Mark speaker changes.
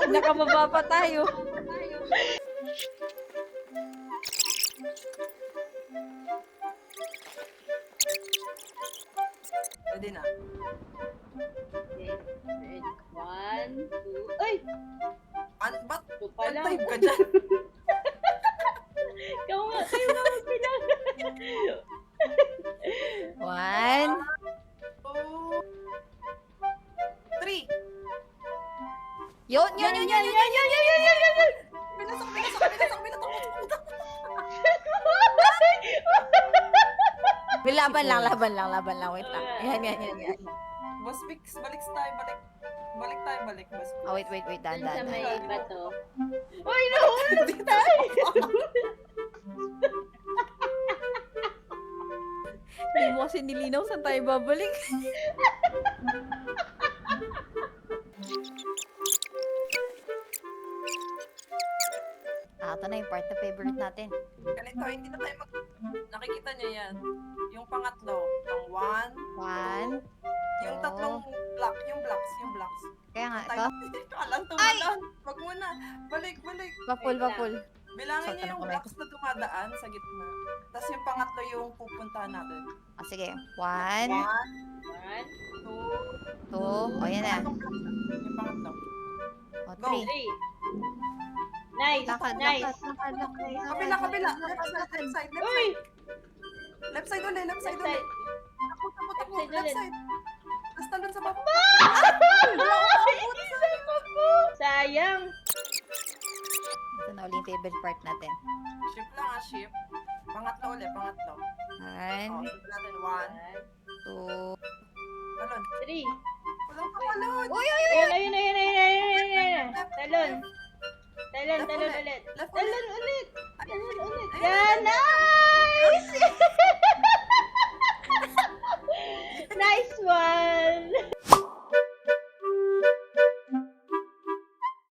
Speaker 1: Nakababa pa tayo.
Speaker 2: Pwede na.
Speaker 3: Okay. Wait. 1, 2. Ay!
Speaker 2: Ba't
Speaker 3: Ito pa lang.
Speaker 2: type ka dyan?
Speaker 3: Ikaw nga, kayo nga magbilang.
Speaker 1: 1.
Speaker 2: 2, 3.
Speaker 1: Yun.
Speaker 2: Pinasok.
Speaker 1: Laban lang. Wait lang. Yan.
Speaker 2: Boss Vix, balik. Balik, Boss Vix.
Speaker 1: Oh, wait.
Speaker 3: Dun sa
Speaker 1: Dan.
Speaker 3: may bato. Uy, nahulog tayo!
Speaker 1: Hindi mo kasi nilinaw saan tayo babalik. Ito na yung part na favorite natin.
Speaker 2: Ganito, hindi na tayo nakikita niya yan. Yung pangatlo, pang 1,
Speaker 1: 1.
Speaker 2: yung tatlong blocks.
Speaker 1: Kaya nga, ito.
Speaker 2: Alang tumalan. Wag muna. Balik.
Speaker 1: Bakul.
Speaker 2: Bilangin
Speaker 1: Sakto
Speaker 2: niyo
Speaker 1: na
Speaker 2: yung
Speaker 1: kamay
Speaker 2: blocks na dumadaan sa gitna. Tapos yung pangatlo yung pupuntahan natin.
Speaker 1: Sige. 1,
Speaker 2: 1, 2,
Speaker 1: 2. O, yan na.
Speaker 2: yung pangatlo.
Speaker 1: O,
Speaker 2: Go.
Speaker 1: 3.
Speaker 3: 3. Nice.
Speaker 1: Lakad.
Speaker 2: Kabila. Left side.
Speaker 3: Uy!
Speaker 2: Left side ulit.
Speaker 3: Left side.
Speaker 2: Takbo.
Speaker 3: Left side
Speaker 2: Left
Speaker 3: ulit.
Speaker 2: side. Tapos talon sa baba.
Speaker 3: Sayang.
Speaker 1: Ito na ulit yung favorite part natin.
Speaker 2: Ship lang ship. Pangatlo ulit.
Speaker 1: 1,
Speaker 2: Sunod natin 1.
Speaker 1: 2.
Speaker 2: Talon.
Speaker 3: 3.
Speaker 2: Walang kapalon.
Speaker 3: Ayun. Talon
Speaker 2: Left
Speaker 3: ulit.
Speaker 2: ulit. Left
Speaker 3: Talon
Speaker 2: ulit.
Speaker 3: ulit.
Speaker 2: Ayun.
Speaker 3: Yan, nice!